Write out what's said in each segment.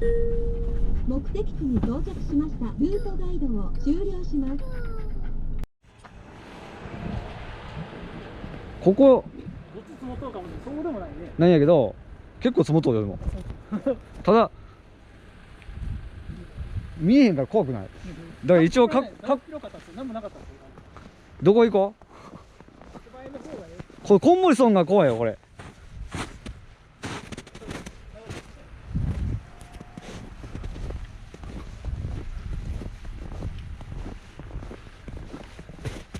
目的地に到着しました。ルートガイドを終了します。ここどっち積もっとるかもね、そうでもないね。なんやけど結構積もっとるよでもただ見えへんから怖くない。だから一応広かったっすよ。何もなかったっすよ。どこ行こう。手前の方がこれこんもりそんが怖いよこれ。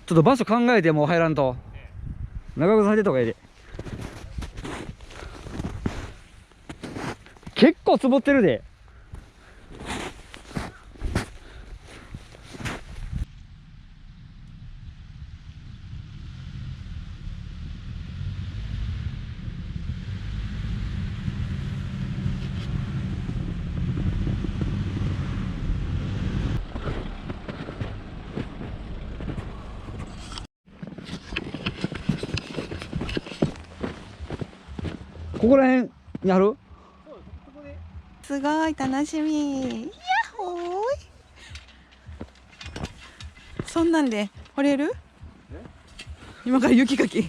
ちょっと場所考えてもう入らんと。長くされてた方がいいで。結構積もってるで。ここら辺にある。すごい楽しみ。やっほーい。そんなんで掘れる？今から雪かき。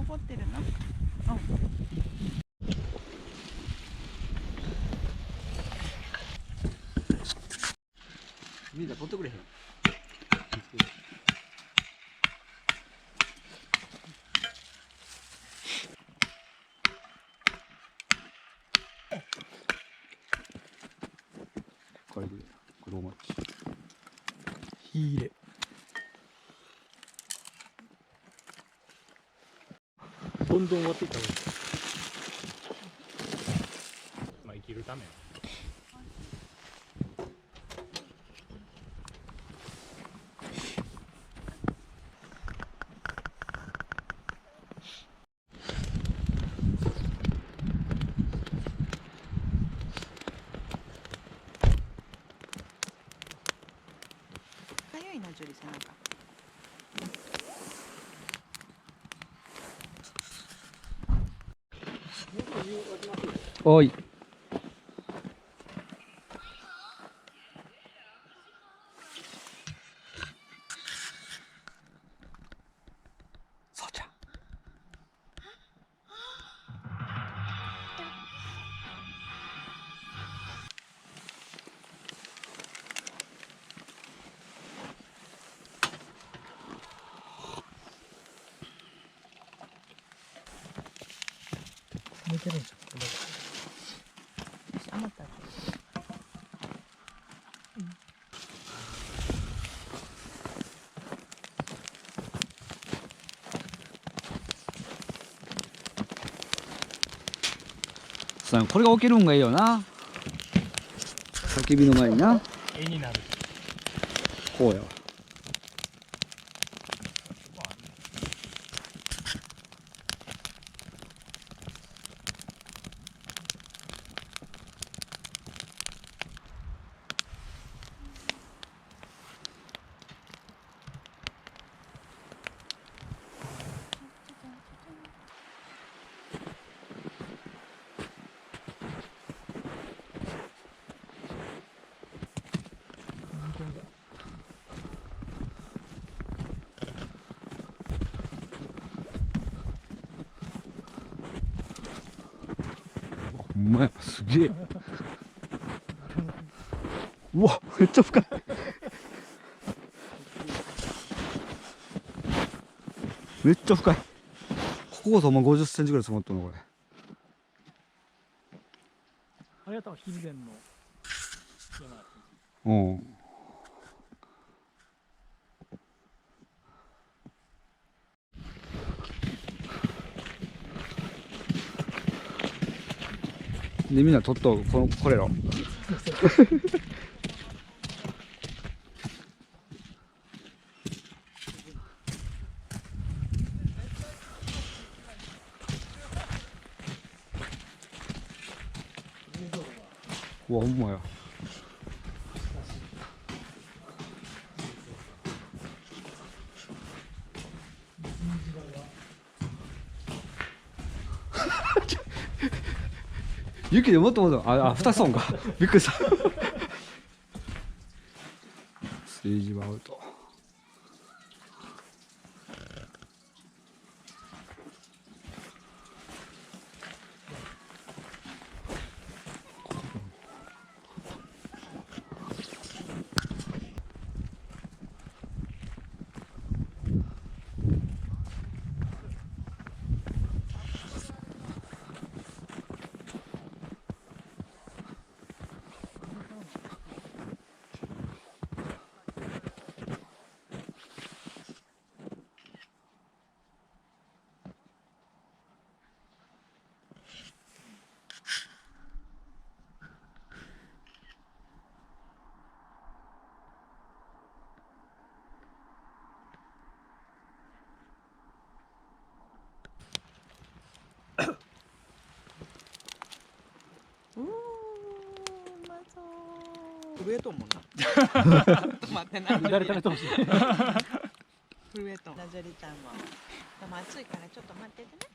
怒ってるの？みんな取ってくれへん。これで黒町火入れ。どんどん終わっていった方がいい。まあ生きるため。かゆいな、ジュリ背中。おい。そうちゃん。抜けるんじゃん。余ったら。そうやんこれが起きるんがいいよな。焚き火の前にな。絵になる。こうやわ。お前すげえ。うわ、めっちゃ深い。めっちゃ深い。こここそもう50センチぐらい積もったのこれ。あれは多分氷前の山だった。うん。でみんな撮っとこれろ。うわほんまや。雪でもっともっと2つ損か。びっくりした。ステージはアウト。うまそう。震えとんもんな。ちょっと待ってな。誰食べてほしい。震えとん。ラジャリちゃんは。でも暑いからちょっと待っててね。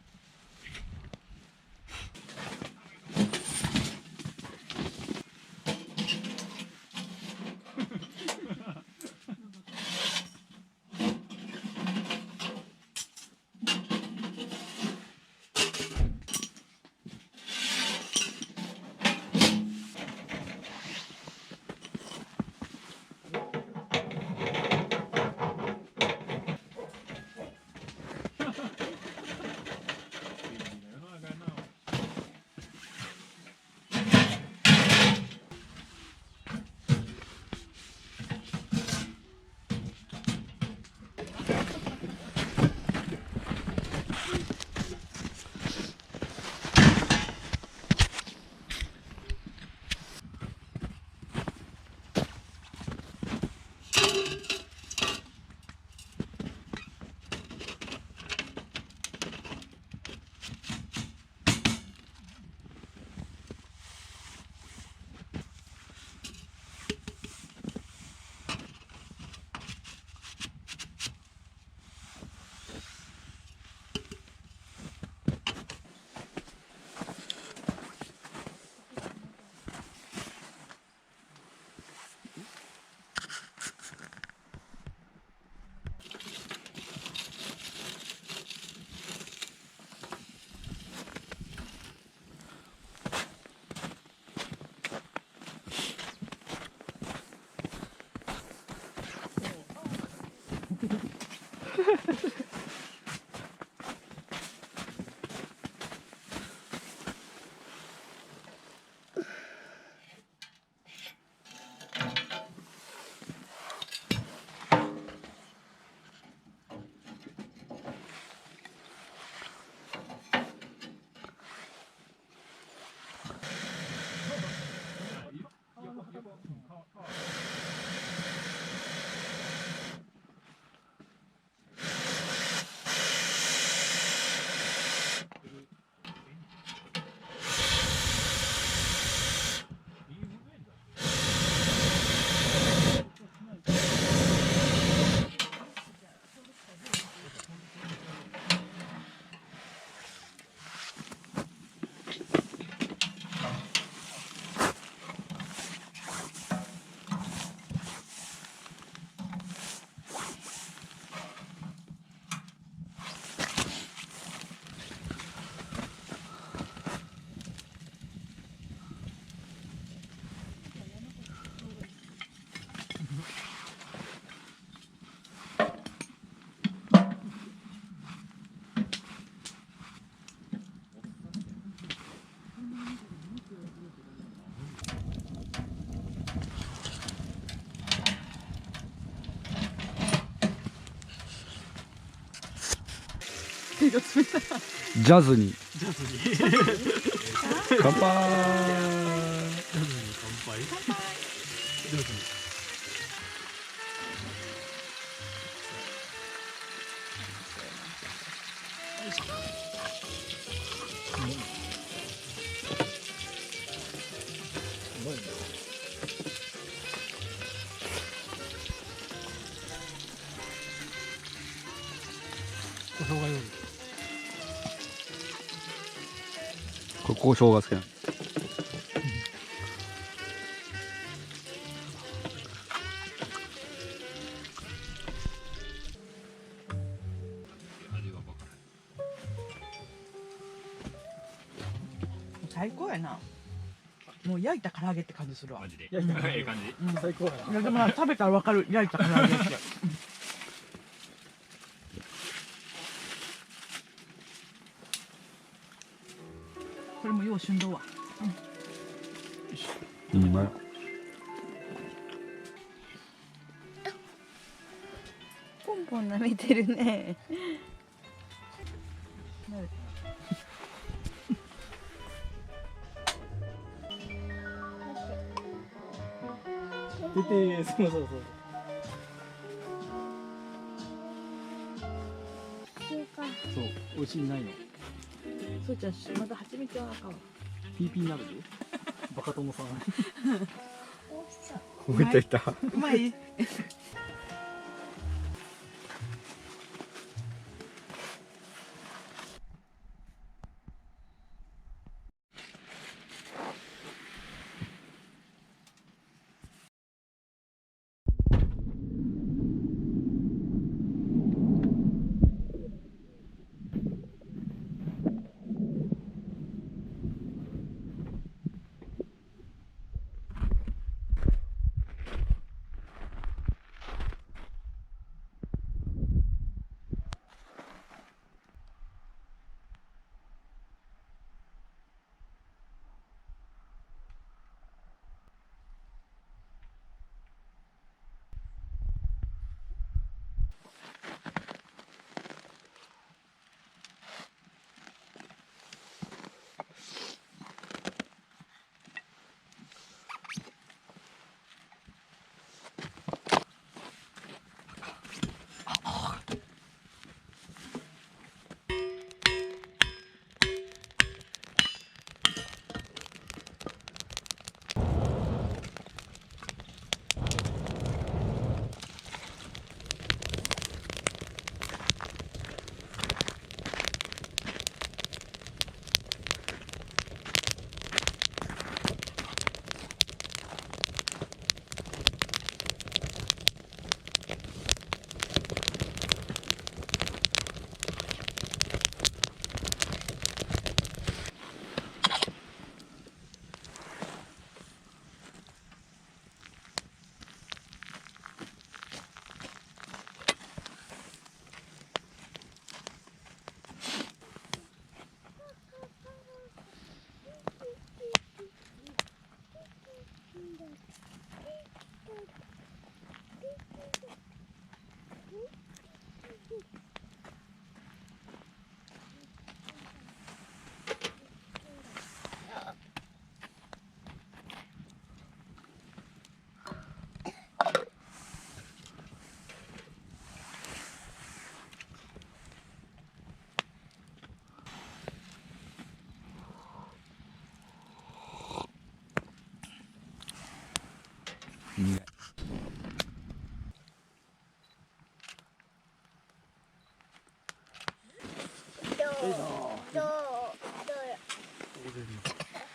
色冷たい。ジャズにジャズに乾杯。ジャズに乾杯。ジャズに。胡椒が良い。ここ生姜好きなの。最高やな。もう焼いた唐揚げって感じするわ。マジで。焼いたええ感じ。最高やな。いやでもな食べたらわかる、焼いた唐揚げって。これもよう旬だわ。うまい。ポンポン舐めてるね。出て、そうそうそう。そう、美味しいないの。そうちゃん、まだ蜂蜜はあかんわ。ピーピーになるで。バカ友さん。置いていた。うまい。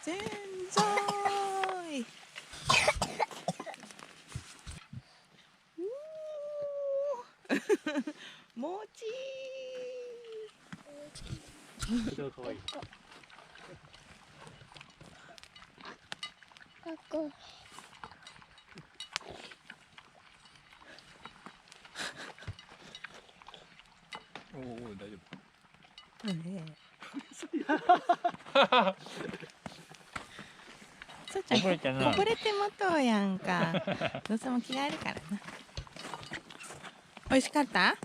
ぜんざーい。もちこちら可愛い。おお、大丈夫。そうちゃんこぼれてもとうやんか。どうせも着替えるからな。美味しかった？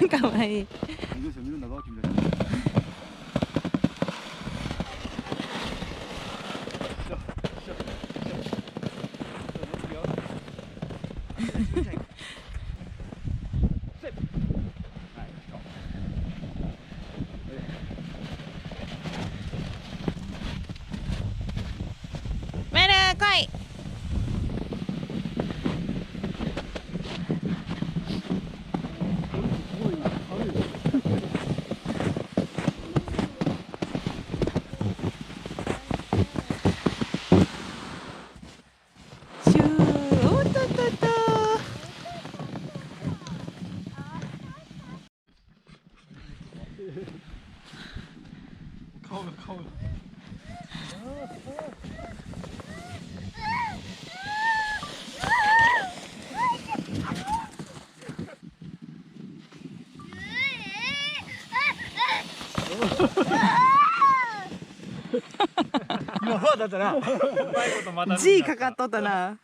かわいい。メル来い。シュー、おっとっとっと。顔が顔が。今ファーだったな。うまいことまた。G かかっとったな。